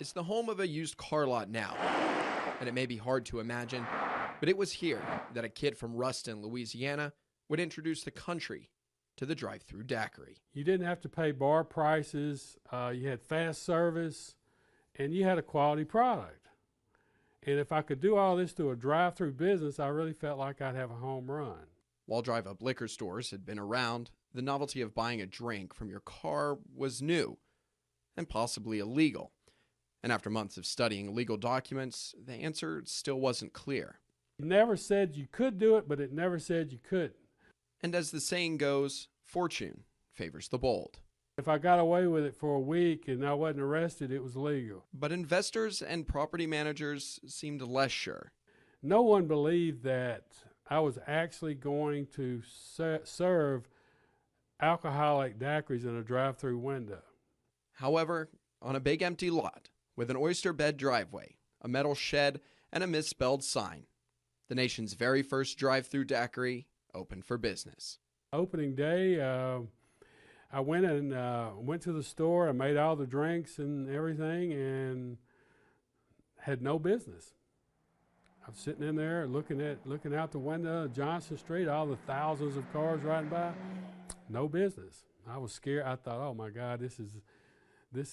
is the home of a used car lot now, and it may be hard to imagine, but it was here that a kid from Ruston, Louisiana, would introduce the country to the drive-through daiquiri. You didn't have to pay bar prices, you had fast service, and you had a quality product. And if I could do all this through a drive-through business, I really felt like I'd have a home run. While drive-up liquor stores had been around, the novelty of buying a drink from your car was new and possibly illegal. And after months of studying legal documents, the answer still wasn't clear. It never said you could do it, but it never said you couldn't. And as the saying goes, fortune favors the bold. If I got away with it for a week and I wasn't arrested, it was legal. But investors and property managers seemed less sure. No one believed that I was actually going to serve alcoholic daiquiris in a drive-through window. However, on a big empty lot with an oyster bed driveway, a metal shed, and a misspelled sign, the nation's very first drive-through daiquiri opened for business. Opening day, I went to the store. I made all the drinks and everything, and had no business. I was sitting in there looking out the window of Johnson Street, all the thousands of cars riding by. No business. I was scared. I thought, oh my God, this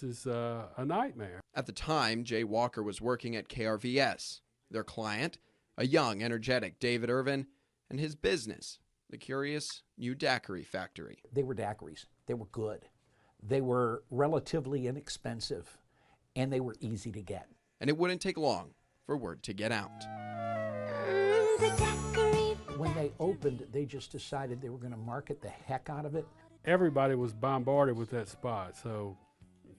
is a nightmare. At the time, Jay Walker was working at KRVS. Their client, a young, energetic David Ervin, and his business, the curious new daiquiri factory. They were daiquiris. They were good. They were relatively inexpensive, and they were easy to get. And it wouldn't take long for word to get out. When they opened, they just decided they were going to market the heck out of it. Everybody was bombarded with that spot, so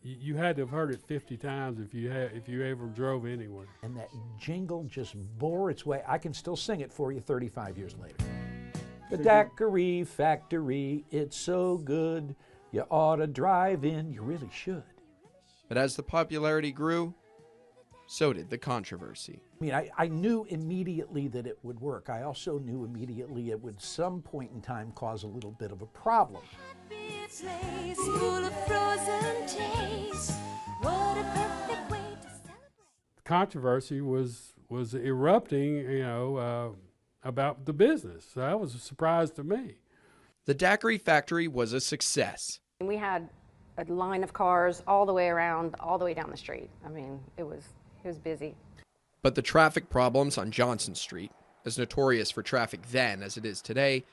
you had to have heard it 50 times if you ever drove anywhere. And that jingle just bore its way. I can still sing it for you 35 years later. The Daiquiri Factory, it's so good. You ought to drive in, you really should. But as the popularity grew, so did the controversy. I mean, I knew immediately that it would work. I also knew immediately it would some point in time cause a little bit of a problem. The controversy was erupting, about the business. So that was a surprise to me. The daiquiri factory was a success. We had a line of cars all the way around, all the way down the street. I mean, it was busy. But the traffic problems on Johnson Street, as notorious for traffic then as it is today,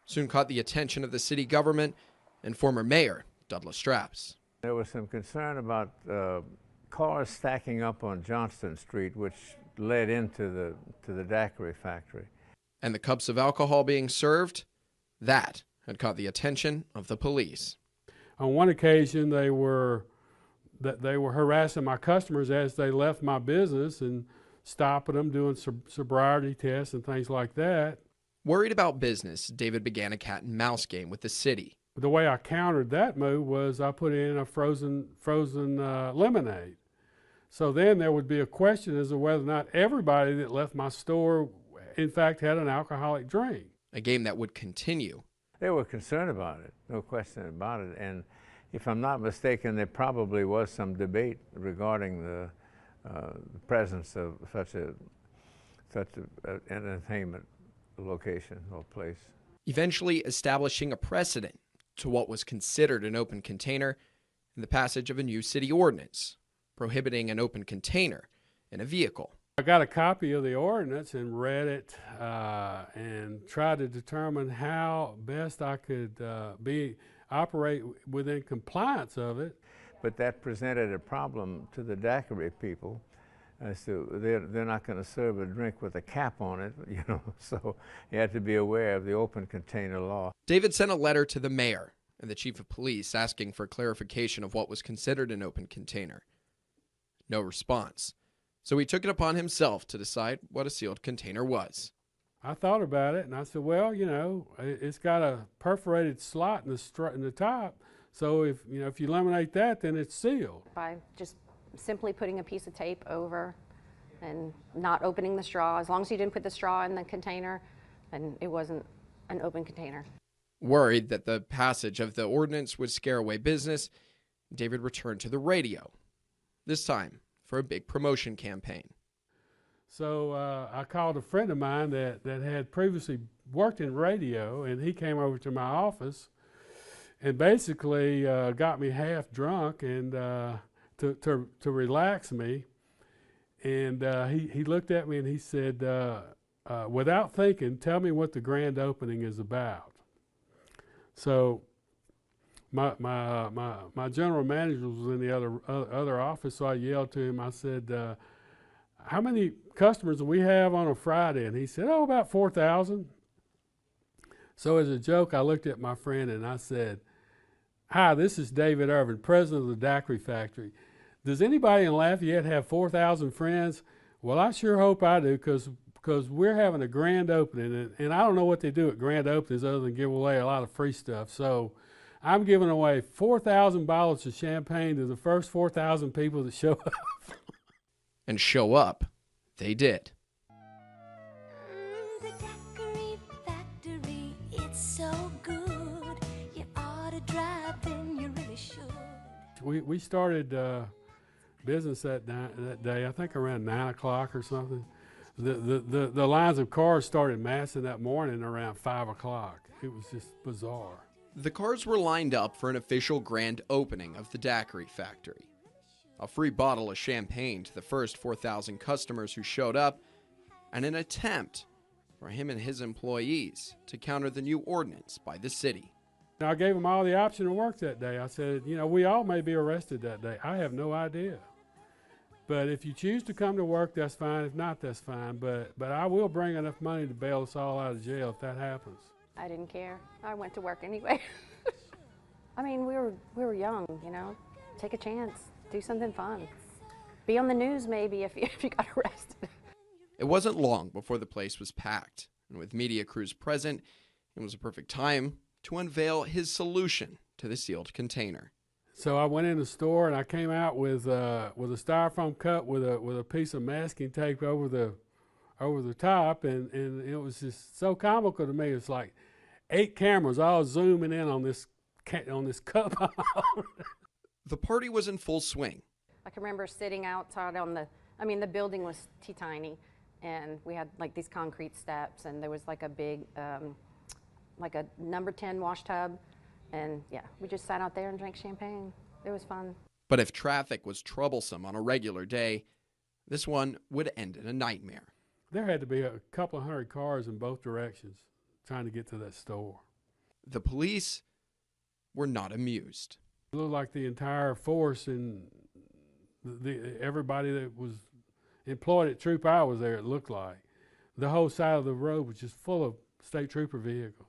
soon caught the attention of the city government and former mayor Douglas Straps. There was some concern about cars stacking up on Johnston Street, which led into the daiquiri factory. And the cups of alcohol being served, that had caught the attention of the police. On one occasion, they were harassing my customers as they left my business and stopping them, doing sobriety tests and things like that. Worried about business, David began a cat and mouse game with the city. The way I countered that move was I put in a frozen lemonade. So then there would be a question as to whether or not everybody that left my store, in fact, had an alcoholic drink. A game that would continue. They were concerned about it, no question about it. And if I'm not mistaken, there probably was some debate regarding the presence of such an entertainment location or place. Eventually establishing a precedent to what was considered an open container in the passage of a new city ordinance, prohibiting an open container in a vehicle. I got a copy of the ordinance and read it and tried to determine how best I could operate within compliance of it. But that presented a problem to the daiquiri people as to they're not going to serve a drink with a cap on it, so you had to be aware of the open container law. David sent a letter to the mayor and the chief of police asking for clarification of what was considered an open container. No response. So he took it upon himself to decide what a sealed container was. I thought about it and I said, well, it's got a perforated slot in the top. So if you laminate that, then it's sealed. By just simply putting a piece of tape over and not opening the straw, as long as you didn't put the straw in the container, then it wasn't an open container. Worried that the passage of the ordinance would scare away business, David returned to the radio, this time for a big promotion campaign. So I called a friend of mine that had previously worked in radio, and he came over to my office and basically got me half drunk and to relax me. And he looked at me and he said, without thinking, tell me what the grand opening is about. So my general manager was in the other office, so I yelled to him. I said, how many customers do we have on a Friday? And he said, oh, about 4,000. So as a joke, I looked at my friend and I said, hi, this is David Ervin, president of the Daiquiri Factory. Does anybody in Lafayette have 4,000 friends? Well, I sure hope I do, because we're having a grand opening, and I don't know what they do at grand openings other than give away a lot of free stuff. So I'm giving away 4,000 bottles of champagne to the first 4,000 people that show up. And show up, they did. The Daiquiri Factory, it's so good. You ought to drive in, you really should. We started business that day, I think around 9 o'clock or something. The lines of cars started massing that morning around 5 o'clock. It was just bizarre. The cars were lined up for an official grand opening of the Daiquiri Factory. A free bottle of champagne to the first 4,000 customers who showed up, and an attempt for him and his employees to counter the new ordinance by the city. Now, I gave them all the option to work that day. I said, you know, we all may be arrested that day. I have no idea. But if you choose to come to work, that's fine. If not, that's fine. But I will bring enough money to bail us all out of jail if that happens. I didn't care. I went to work anyway. I mean, we were young, you know. Take a chance. Do something fun. Be on the news maybe if you got arrested. It wasn't long before the place was packed, and with media crews present, it was a perfect time to unveil his solution to the sealed container. So I went in the store and I came out with a styrofoam cup with a piece of masking tape over the top, and it was just so comical to me. It's like 8 cameras all zooming in on this cup. The party was in full swing. I can remember sitting outside the building was tiny, and we had like these concrete steps, and there was like a big, like a number 10 wash tub, and yeah, we just sat out there and drank champagne. It was fun. But if traffic was troublesome on a regular day, this one would end in a nightmare. There had to be a couple of 100 cars in both directions trying to get to that store. The police were not amused. It looked like the entire force and everybody that was employed at Troop I was there, it looked like. The whole side of the road was just full of state trooper vehicles.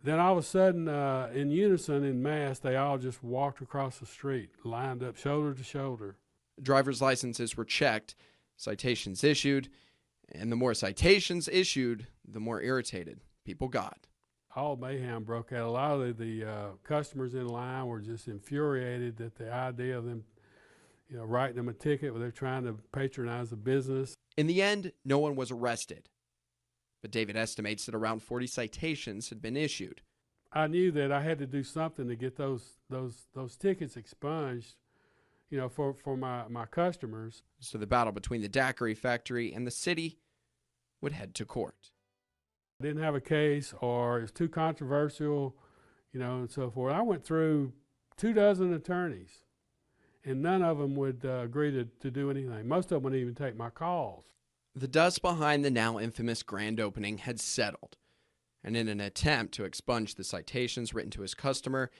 Then all of a sudden, in unison, in mass, they all just walked across the street, lined up shoulder to shoulder. Driver's licenses were checked, citations issued, and the more citations issued, the more irritated people got. All mayhem broke out. A lot of the customers in line were just infuriated at the idea of them, you know, writing them a ticket where they're trying to patronize the business. In the end, no one was arrested. But David estimates that around 40 citations had been issued. I knew that I had to do something to get those tickets expunged, you know, for my customers. So the battle between the Daiquiri Factory and the city would head to court. I didn't have a case, or it's too controversial, you know, and so forth. I went through 24 attorneys, and none of them would agree to do anything. Most of them wouldn't even take my calls. The dust behind the now infamous grand opening had settled, and in an attempt to expunge the citations written to his customer,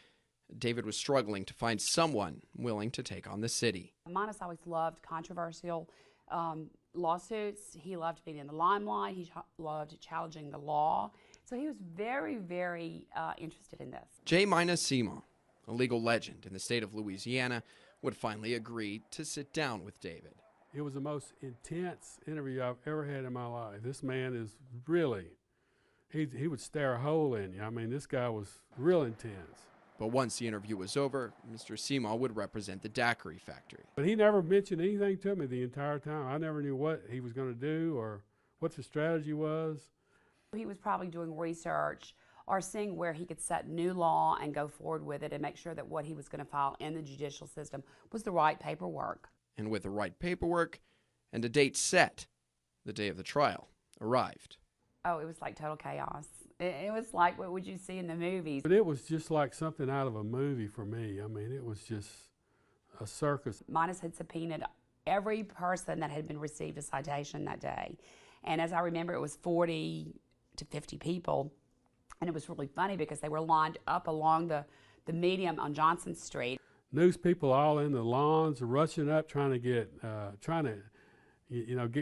David was struggling to find someone willing to take on the city. Minus always loved controversial lawsuits. He loved being in the limelight. He loved challenging the law. So he was very, very interested in this. KATC-TV, a legal legend in the state of Louisiana, would finally agree to sit down with David. It was the most intense interview I've ever had in my life. This man is really, he would stare a hole in you. I mean, this guy was real intense. But once the interview was over, Mr. Seymour would represent the Daiquiri Factory. But he never mentioned anything to me the entire time. I never knew what he was going to do or what the strategy was. He was probably doing research or seeing where he could set new law and go forward with it and make sure that what he was going to file in the judicial system was the right paperwork. and with the right paperwork and a date set, the day of the trial arrived. Oh, it was like total chaos. It was like what would you see in the movies. But it was just like something out of a movie for me. I mean, it was just a circus. Midas had subpoenaed every person that had been received a citation that day. And as I remember, it was 40 to 50 people. And it was really funny because they were lined up along the median on Johnson Street. News people all in the lawns, rushing up, trying to get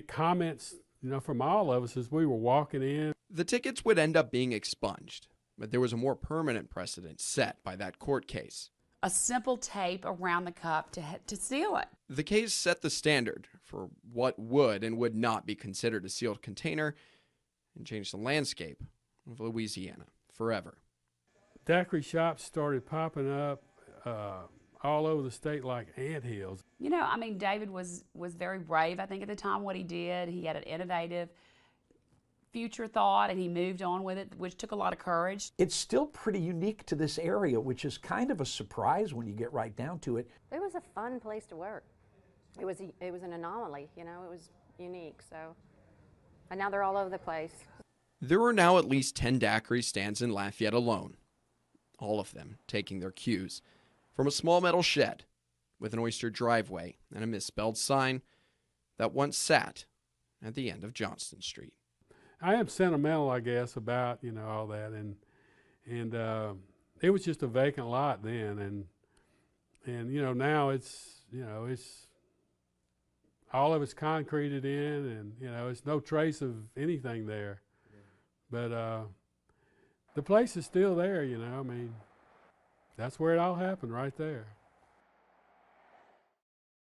comments, from all of us as we were walking in. The tickets would end up being expunged, but there was a more permanent precedent set by that court case. A simple tape around the cup to seal it. The case set the standard for what would and would not be considered a sealed container and changed the landscape of Louisiana forever. Daiquiri shops started popping up all over the state like anthills. David was very brave, I think, at the time, what he did. He had an innovative future thought, and he moved on with it, which took a lot of courage. It's still pretty unique to this area, which is kind of a surprise when you get right down to it. It was a fun place to work. It was an anomaly, it was unique. So, and now they're all over the place. There are now at least 10 daiquiri stands in Lafayette alone, all of them taking their cues from a small metal shed with an oyster driveway and a misspelled sign that once sat at the end of Johnston Street. I am sentimental, I guess, about all that, and it was just a vacant lot then, and now it's all of it's concreted in, and it's no trace of anything there, but the place is still there. That's where it all happened, right there.